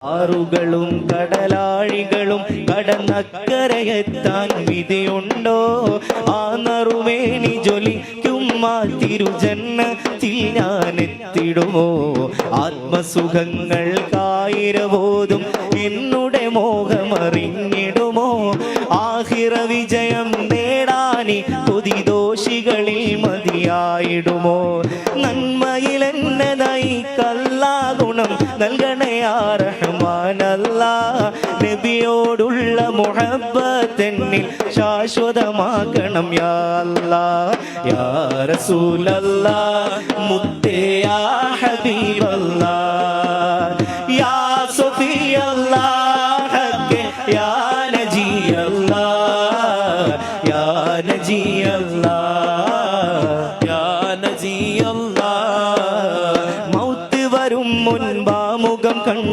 ആറുകളും കടലാഴികളും കടന്നക്കരയെത്താൻ വിധിയുണ്ടോ? ആ നറുവേണി ജ്വലിക്കും ആ തിരുജന്നത്തിൽ ഞാനെത്തിടുമോ? ആത്മസുഖങ്ങൾക്കായിരബോധം എന്നുടെ മോഹമറിഞ്ഞിടുമോ? ആഹിറ വിജയം നേടാനി കൊതിദോഷികളിൽ മതിയായിടുമോ? നന്മയിലെന്നെ നയിക്കല്ലാ ഗുണം നൽകണേ യാ റഹ്മാനല്ലാ. നബിയോടുള്ള മുഹബ്ബത്തെന്നിൽ ശാശ്വതമാക്കണം യാ അല്ലാ. യാ റസൂലല്ലാ മുത്തേ യാ ഹബീബല്ലാ യാ സഫിയല്ലാ ഹഖ് യാ നജിയല്ലാ യാ നജിയല്ലാ യാ നജിയല്ലാ. മൗത്ത് വരും മുൻപാമുഖം കണ്ട്